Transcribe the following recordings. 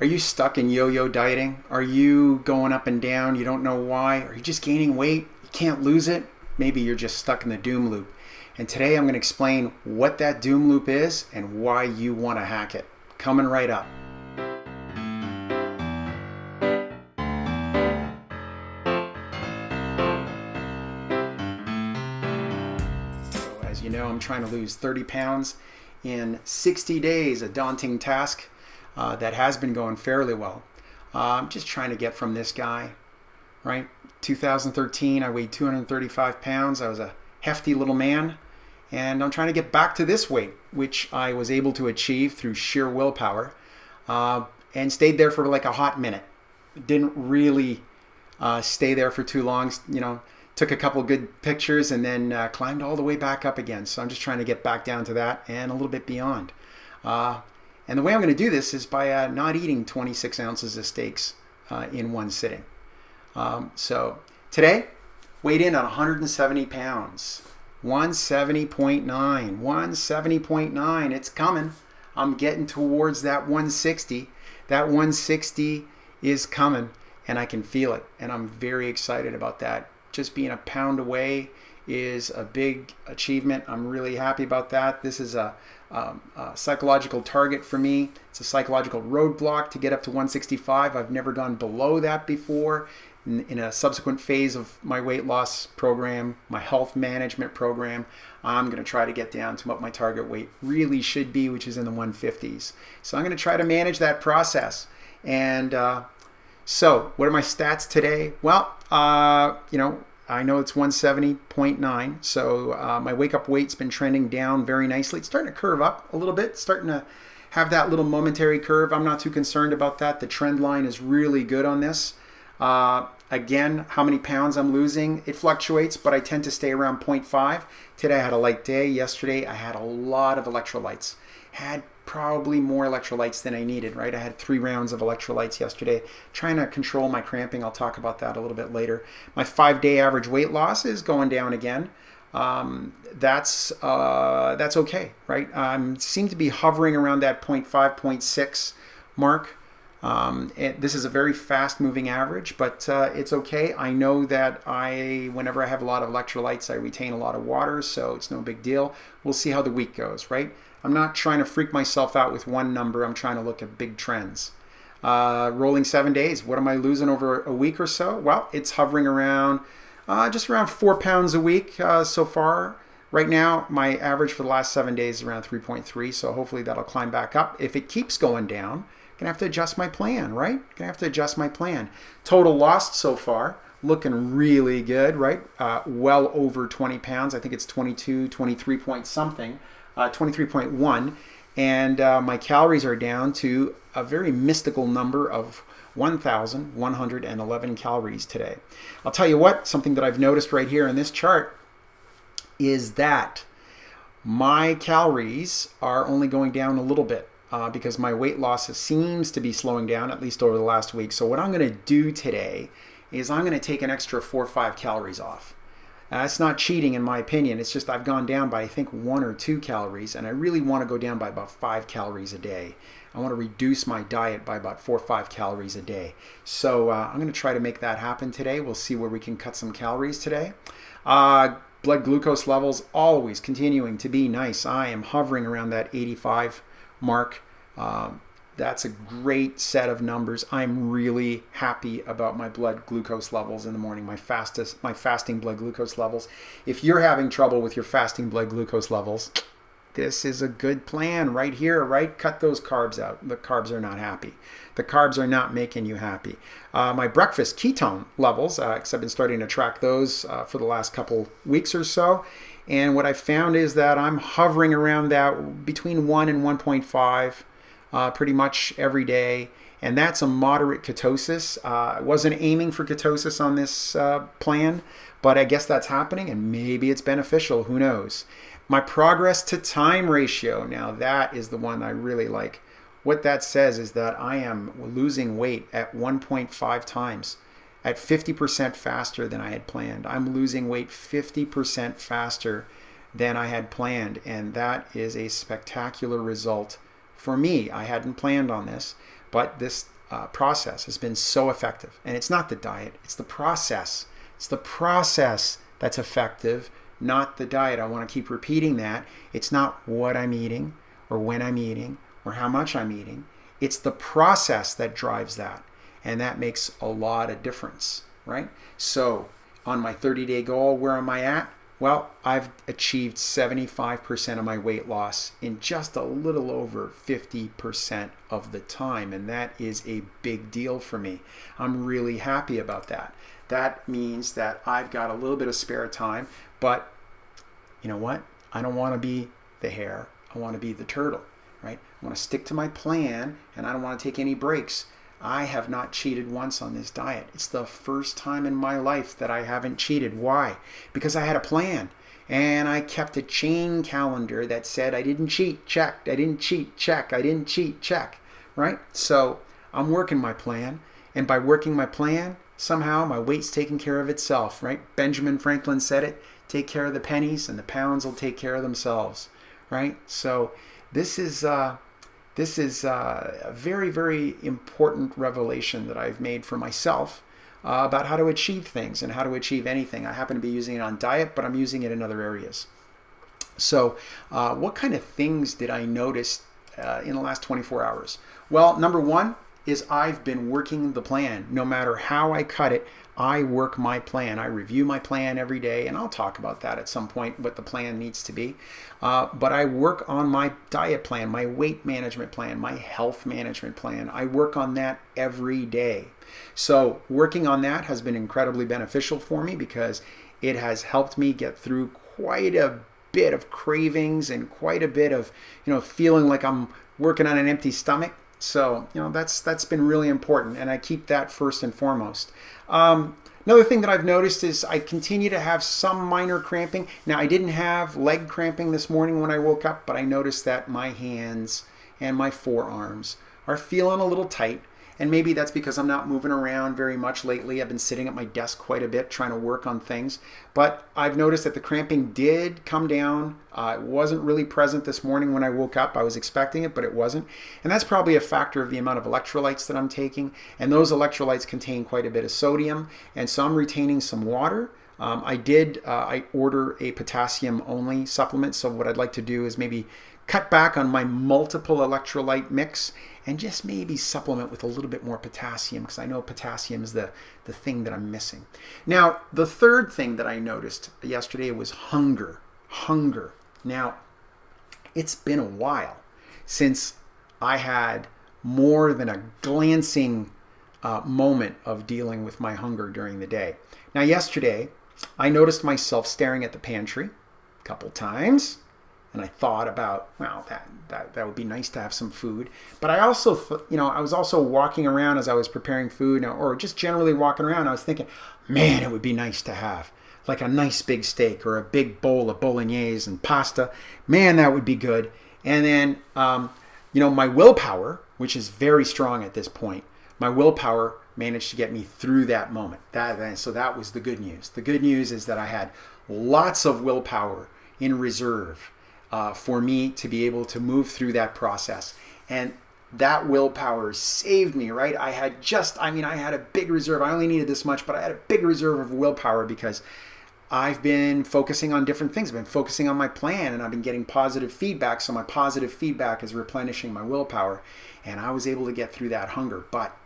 Are you stuck in yo-yo dieting? Are you going up and down? You don't know why? Are you just gaining weight? You can't lose it? Maybe you're just stuck in the doom loop. And today I'm going to explain what that doom loop is and why you want to hack it. Coming right up. So as you know, I'm trying to lose 30 pounds in 60 days, a daunting task that has been going fairly well. I'm just trying to get from this guy, right? 2013, I weighed 235 pounds. I was a hefty little man, and I'm trying to get back to this weight, which I was able to achieve through sheer willpower, and stayed there for like a hot minute. Didn't really stay there for too long, took a couple good pictures and then climbed all the way back up again. So I'm just trying to get back down to that and a little bit beyond. And the way I'm going to do this is by not eating 26 ounces of steaks in one sitting. So today, weighed in at 170 pounds. 170.9. 170.9. It's coming. I'm getting towards that 160. That 160 is coming, and I can feel it. And I'm very excited about that. Just being a pound away is a big achievement. I'm really happy about that. This is a psychological target for me. It's a psychological roadblock to get up to 165. I've never gone below that before. In a subsequent phase of my weight loss program, my health management program, I'm going to try to get down to what my target weight really should be, which is in the 150s. So I'm going to try to manage that process. And so what are my stats today? Well, I know it's 170.9, so my wake-up weight's been trending down very nicely. It's starting to curve up a little bit, starting to have that little momentary curve. I'm not too concerned about that. The trend line is really good on this. Again, how many pounds I'm losing, it fluctuates, but I tend to stay around 0.5. Today I had a light day. Yesterday I had a lot of electrolytes. Had probably more electrolytes than I needed, right? I had 3 rounds of electrolytes yesterday, trying to control my cramping. I'll talk about that a little bit later. My 5-day average weight loss is going down again. That's okay, right? Seem to be hovering around that 0.5, 0.6 mark. This is a very fast-moving average, but it's okay. I know that whenever I have a lot of electrolytes, I retain a lot of water, so it's no big deal. We'll see how the week goes, right? I'm not trying to freak myself out with one number. I'm trying to look at big trends. Rolling 7 days. What am I losing over a week or so? Well, it's hovering around just around 4 pounds a week so far. Right now, my average for the last 7 days is around 3.3, so hopefully that'll climb back up. If it keeps going down, I'm going to have to adjust my plan, right? Going to have to adjust my plan. Total lost so far, looking really good, right? Well over 20 pounds. I think it's 22, 23 point something. 23.1, and my calories are down to a very mystical number of 1,111 calories today. I'll tell you what, something that I've noticed right here in this chart is that my calories are only going down a little bit because my weight loss seems to be slowing down, at least over the last week. So what I'm going to do today is I'm going to take an extra 4 or 5 calories off. It's not cheating in my opinion. It's just I've gone down by I think 1 or 2 calories, and I really want to go down by about 5 calories a day. I want to reduce my diet by about 4 or 5 calories a day. So I'm going to try to make that happen today. We'll see where we can cut some calories today. Blood glucose levels always continuing to be nice. I am hovering around that 85 mark. That's a great set of numbers. I'm really happy about my blood glucose levels in the morning, my fasting blood glucose levels. If you're having trouble with your fasting blood glucose levels, this is a good plan right here, right? Cut those carbs out. The carbs are not happy. The carbs are not making you happy. My breakfast ketone levels, because I've been starting to track those for the last couple weeks or so. And what I found is that I'm hovering around that between 1 and 1.5 pretty much every day, and that's a moderate ketosis. I wasn't aiming for ketosis on this plan, but I guess that's happening, and maybe it's beneficial. Who knows? My progress to time ratio, now that is the one I really like. What that says is that I am losing weight at 1.5 times, at 50% faster than I had planned. I'm losing weight 50% faster than I had planned, and that is a spectacular result for me, I hadn't planned on this, but this process has been so effective. And it's not the diet, it's the process. It's the process that's effective, not the diet. I want to keep repeating that. It's not what I'm eating or when I'm eating or how much I'm eating. It's the process that drives that. And that makes a lot of difference, right? So on my 30-day goal, where am I at? Well, I've achieved 75% of my weight loss in just a little over 50% of the time. And that is a big deal for me. I'm really happy about that. That means that I've got a little bit of spare time, but you know what? I don't want to be the hare. I want to be the turtle, right? I want to stick to my plan, and I don't want to take any breaks. I have not cheated once on this diet. It's the first time in my life that I haven't cheated. Why? Because I had a plan, and I kept a chain calendar that said I didn't cheat, check. I didn't cheat, check. I didn't cheat, check, right? So I'm working my plan, and by working my plan, somehow my weight's taking care of itself, right? Benjamin Franklin said it, take care of the pennies and the pounds will take care of themselves, right? So this is a very, very important revelation that I've made for myself about how to achieve things and how to achieve anything. I happen to be using it on diet, but I'm using it in other areas. So what kind of things did I notice in the last 24 hours? Well, number one is I've been working the plan. No matter how I cut it, I work my plan. I review my plan every day, and I'll talk about that at some point, what the plan needs to be. But I work on my diet plan, my weight management plan, my health management plan. I work on that every day. So working on that has been incredibly beneficial for me because it has helped me get through quite a bit of cravings and quite a bit of, feeling like I'm working on an empty stomach. So, that's been really important, and I keep that first and foremost. Another thing that I've noticed is I continue to have some minor cramping. Now, I didn't have leg cramping this morning when I woke up, but I noticed that my hands and my forearms are feeling a little tight. And maybe that's because I'm not moving around very much lately. I've been sitting at my desk quite a bit trying to work on things. But I've noticed that the cramping did come down. It wasn't really present this morning when I woke up. I was expecting it, but it wasn't. And that's probably a factor of the amount of electrolytes that I'm taking. And those electrolytes contain quite a bit of sodium. And so I'm retaining some water. I order a potassium only supplement. So what I'd like to do is maybe cut back on my multiple electrolyte mix and just maybe supplement with a little bit more potassium, because I know potassium is the thing that I'm missing. Now, the third thing that I noticed yesterday was hunger. Now, it's been a while since I had more than a glancing moment of dealing with my hunger during the day. Now, yesterday, I noticed myself staring at the pantry a couple times. And I thought about, well, that would be nice to have some food. But I also, I was also walking around as I was preparing food, or just generally walking around. I was thinking, man, it would be nice to have like a nice big steak or a big bowl of bolognese and pasta. Man, that would be good. And then, my willpower, which is very strong at this point, my willpower managed to get me through that moment. So that was the good news. The good news is that I had lots of willpower in reserve for me to be able to move through that process. And that willpower saved me, right? I had a big reserve. I only needed this much, but I had a big reserve of willpower because I've been focusing on different things. I've been focusing on my plan, and I've been getting positive feedback. So my positive feedback is replenishing my willpower. And I was able to get through that hunger. But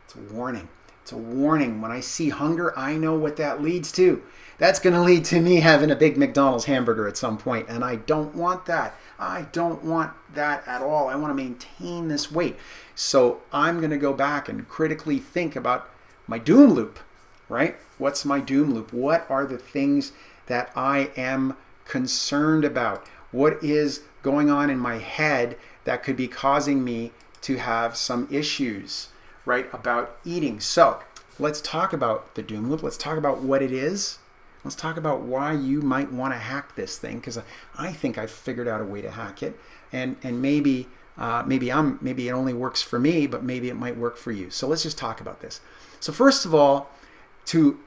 it's a warning. It's a warning. When I see hunger, I know what that leads to. That's going to lead to me having a big McDonald's hamburger at some point, and I don't want that. I don't want that at all. I want to maintain this weight. So I'm going to go back and critically think about my doom loop, right? What's my doom loop? What are the things that I am concerned about? What is going on in my head that could be causing me to have some issues, right, about eating? So let's talk about the doom loop. Let's talk about what it is. Let's talk about why you might want to hack this thing, because I think I've figured out a way to hack it, and maybe it only works for me, but maybe it might work for you. So let's just talk about this. So first of all, to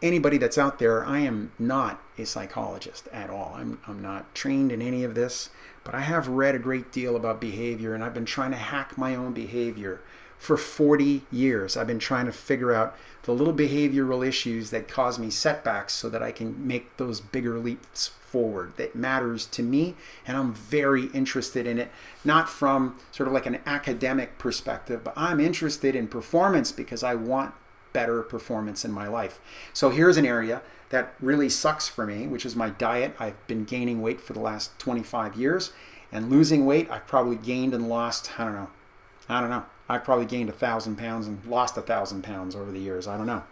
anybody that's out there, I am not a psychologist at all. I'm not trained in any of this, but I have read a great deal about behavior, and I've been trying to hack my own behavior for 40 years. I've been trying to figure out the little behavioral issues that cause me setbacks so that I can make those bigger leaps forward. That matters to me, and I'm very interested in it, not from sort of like an academic perspective, but I'm interested in performance because I want better performance in my life. So here's an area that really sucks for me, which is my diet. I've been gaining weight for the last 25 years, and losing weight, I've probably gained and lost, I don't know. I've probably gained 1,000 pounds and lost 1,000 pounds over the years. I don't know.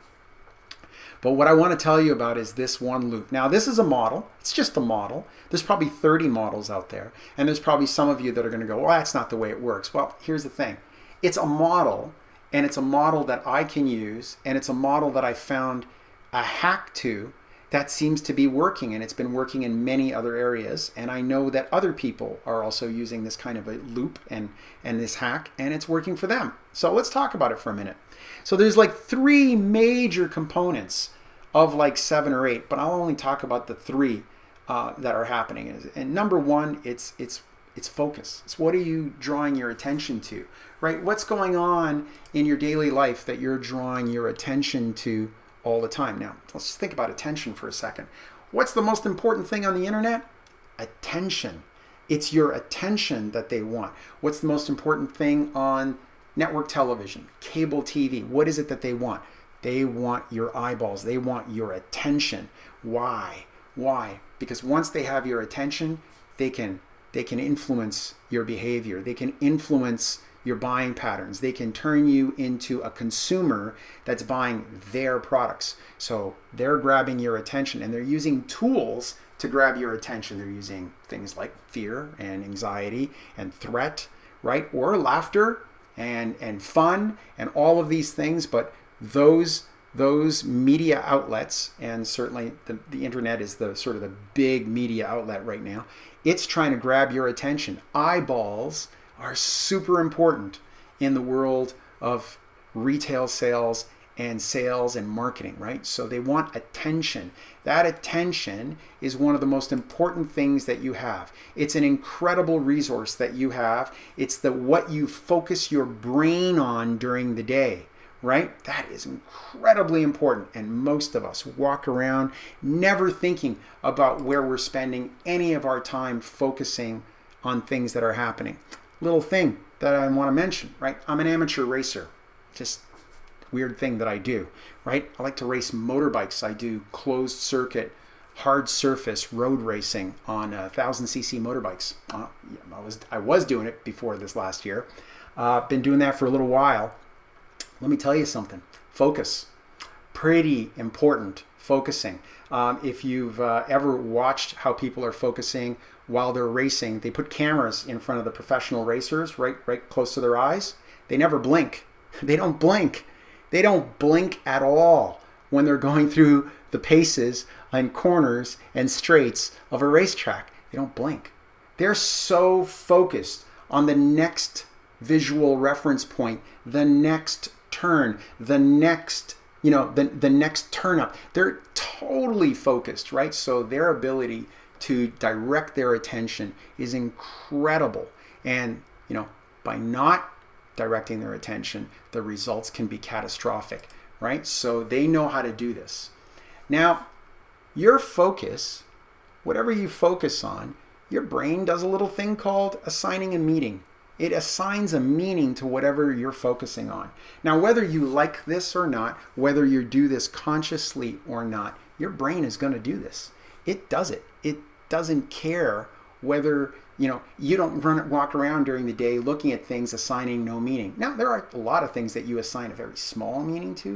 But what I want to tell you about is this one loop. Now, this is a model. It's just a model. There's probably 30 models out there. And there's probably some of you that are going to go, well, that's not the way it works. Well, here's the thing. It's a model, and it's a model that I can use, and it's a model that I found a hack to that seems to be working, and it's been working in many other areas. And I know that other people are also using this kind of a loop and this hack, and it's working for them. So let's talk about it for a minute. So there's like 3 major components of like 7 or 8, but I'll only talk about the 3 that are happening. And number 1, it's focus. It's what are you drawing your attention to, right? What's going on in your daily life that you're drawing your attention to all the time? Now, let's just think about attention for a second. What's the most important thing on the internet? Attention. It's your attention that they want. What's the most important thing on network television, cable TV? What is it that they want? They want your eyeballs. They want your attention. Why? Because once they have your attention, they can influence your behavior. They can influence your buying patterns. They can turn you into a consumer that's buying their products. So they're grabbing your attention, and they're using tools to grab your attention. They're using things like fear and anxiety and threat, right? Or laughter and fun and all of these things. But those media outlets, and certainly the internet is the sort of the big media outlet right now, it's trying to grab your attention. Eyeballs are super important in the world of retail sales and marketing, right? So they want attention. That attention is one of the most important things that you have. It's an incredible resource that you have. It's what you focus your brain on during the day, right? That is incredibly important. And most of us walk around never thinking about where we're spending any of our time focusing on things that are happening. Little thing that I want to mention, right? I'm an amateur racer. Just weird thing that I do, right? I like to race motorbikes. I do closed circuit, hard surface road racing on 1,000cc motorbikes. I was doing it before this last year. Been doing that for a little while. Let me tell you something. Focus. Pretty important. Focusing. If you've ever watched how people are focusing while they're racing, they put cameras in front of the professional racers right close to their eyes. They never blink. They don't blink. They don't blink at all when they're going through the paces and corners and straights of a racetrack. They don't blink. They're so focused on the next visual reference point, the next turn, the next turn up. They're totally focused, right? So their ability to direct their attention is incredible. And, by not directing their attention, the results can be catastrophic, right? So they know how to do this. Now, your focus, whatever you focus on, your brain does a little thing called assigning a meaning. It assigns a meaning to whatever you're focusing on. Now, whether you like this or not, whether you do this consciously or not, your brain is going to do this. It does it. It doesn't care whether, you don't walk around during the day looking at things assigning no meaning. Now, there are a lot of things that you assign a very small meaning to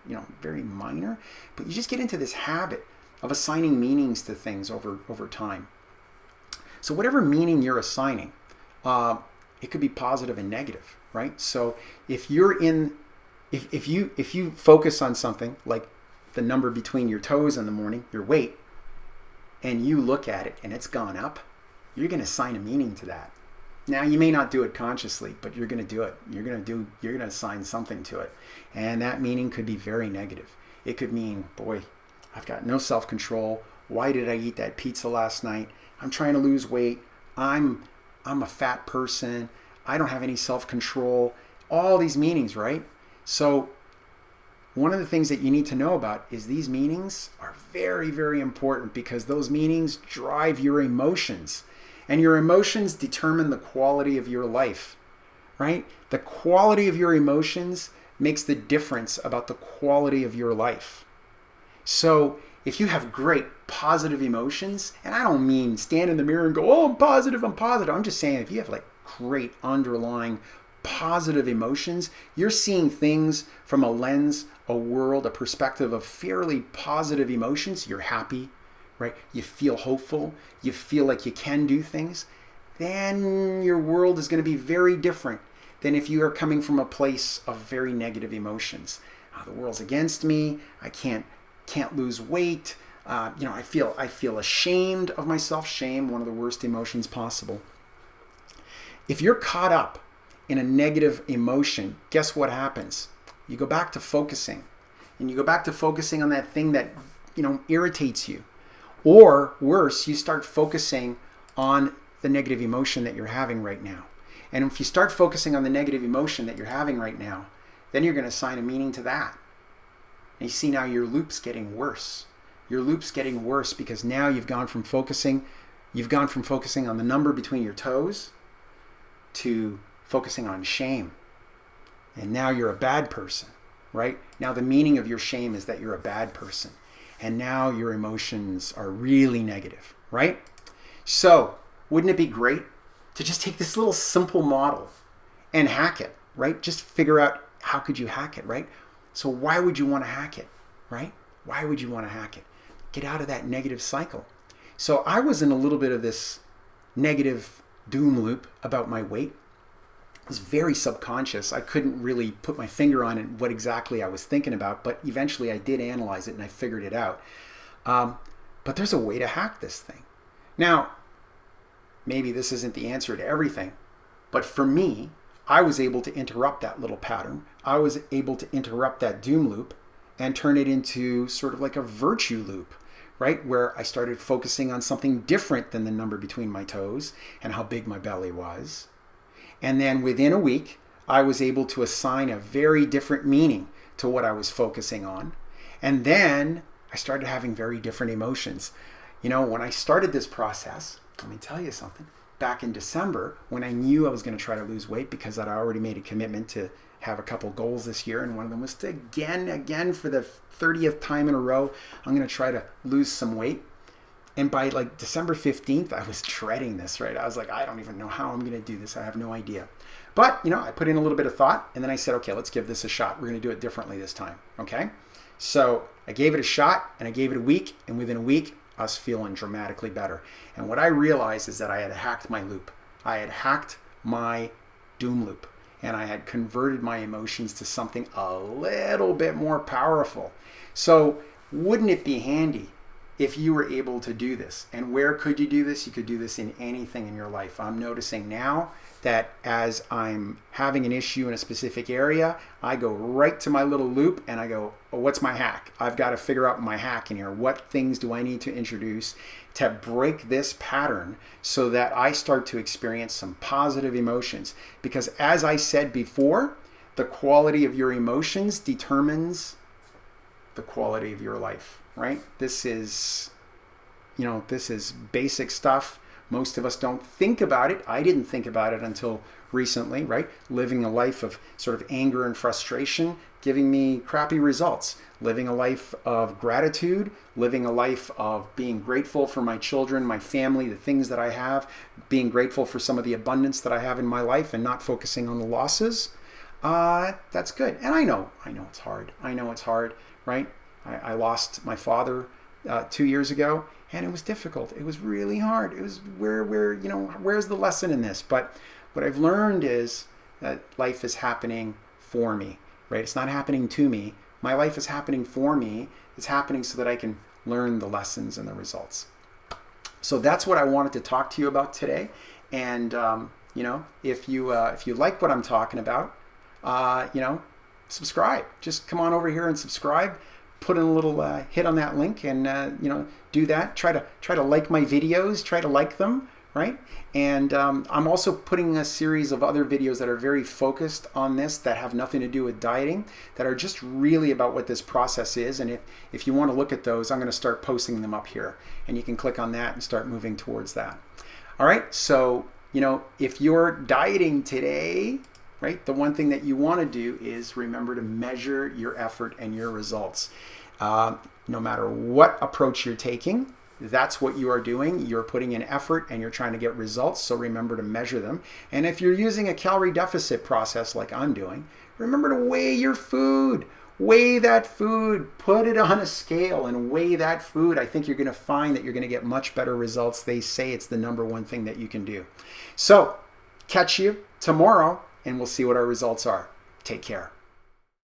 and very minor, but you just get into this habit of assigning meanings to things over time. So whatever meaning you're assigning, it could be positive and negative, right? So if you focus on something like the number between your toes in the morning, your weight, and you look at it and it's gone up, you're going to assign a meaning to that. Now, you may not do it consciously, but you're going to do it. You're going to assign something to it. And that meaning could be very negative. It could mean, boy, I've got no self-control. Why did I eat that pizza last night? I'm trying to lose weight. I'm a fat person. I don't have any self-control. All these meanings, right? So one of the things that you need to know about is these meanings are very, very important because those meanings drive your emotions. And your emotions determine the quality of your life, right? The quality of your emotions makes the difference about the quality of your life. So if you have great positive emotions, and I don't mean stand in the mirror and go, oh, I'm positive, I'm positive. I'm just saying if you have like great underlying positive emotions, you're seeing things from a lens, a world, a perspective of fairly positive emotions. You're happy, right? You feel hopeful. You feel like you can do things. Then your world is going to be very different than if you are coming from a place of very negative emotions. The world's against me. I can't lose weight. I feel ashamed of myself. Shame, one of the worst emotions possible. If you're caught up in a negative emotion, guess what happens? You go back to focusing, and you go back to focusing on that thing that irritates you, or worse, you start focusing on the negative emotion that you're having right now. And if you start focusing on the negative emotion that you're having right now, then you're going to assign a meaning to that. And you see now your loop's getting worse. Your loop's getting worse because now you've gone from focusing on the number between your toes to focusing on shame. And now you're a bad person, right? Now the meaning of your shame is that you're a bad person. And now your emotions are really negative, right? So wouldn't it be great to just take this little simple model and hack it, right? Just figure out how could you hack it, right? So why would you want to hack it, right? Why would you want to hack it? Get out of that negative cycle. So I was in a little bit of this negative doom loop about my weight. It was very subconscious. I couldn't really put my finger on it, what exactly I was thinking about, but eventually I did analyze it and I figured it out. But there's a way to hack this thing. Now, maybe this isn't the answer to everything, but for me, I was able to interrupt that little pattern. I was able to interrupt that doom loop and turn it into sort of like a virtue loop, right? Where I started focusing on something different than the number between my toes and how big my belly was. And then within a week, I was able to assign a very different meaning to what I was focusing on. And then I started having very different emotions. When I started this process, let me tell you something. Back in December, when I knew I was going to try to lose weight because I'd already made a commitment to have a couple goals this year, and one of them was to again for the 30th time in a row, I'm going to try to lose some weight. And by like December 15th, I was dreading this, right? I was like, I don't even know how I'm going to do this. I have no idea. But, I put in a little bit of thought, and then I said, okay, let's give this a shot. We're going to do it differently this time, okay? So I gave it a shot, and I gave it a week, and within a week, I was feeling dramatically better. And what I realized is that I had hacked my loop. I had hacked my doom loop. And I had converted my emotions to something a little bit more powerful. So wouldn't it be handy if you were able to do this? And where could you do this? You could do this in anything in your life. I'm noticing now that as I'm having an issue in a specific area, I go right to my little loop and I go, oh, what's my hack? I've got to figure out my hack in here. What things do I need to introduce to break this pattern so that I start to experience some positive emotions? Because as I said before, the quality of your emotions determines the quality of your life, right? This is basic stuff. Most of us don't think about it. I didn't think about it until recently, right? Living a life of sort of anger and frustration, giving me crappy results. Living a life of gratitude, living a life of being grateful for my children, my family, the things that I have, being grateful for some of the abundance that I have in my life and not focusing on the losses. That's good. And I know it's hard. I know it's hard, right? I lost my father 2 years ago. And it was difficult. It was really hard. It was where's the lesson in this? But what I've learned is that life is happening for me, right? It's not happening to me. My life is happening for me. It's happening so that I can learn the lessons and the results. So that's what I wanted to talk to you about today. And if you like what I'm talking about, subscribe. Just come on over here and subscribe. Put in a little hit on that link and do that. Try to like my videos. Try to like them, right? And I'm also putting a series of other videos that are very focused on this, that have nothing to do with dieting, that are just really about what this process is. And if you want to look at those, I'm going to start posting them up here, and you can click on that and start moving towards that. All right, so if you're dieting today, right, the one thing that you want to do is remember to measure your effort and your results. No matter what approach you're taking, that's what you are doing. You're putting in effort and you're trying to get results, so remember to measure them. And if you're using a calorie deficit process like I'm doing, remember to weigh your food. Weigh that food, put it on a scale and weigh that food. I think you're going to find that you're going to get much better results. They say it's the #1 thing that you can do. So, catch you tomorrow and we'll see what our results are. Take care.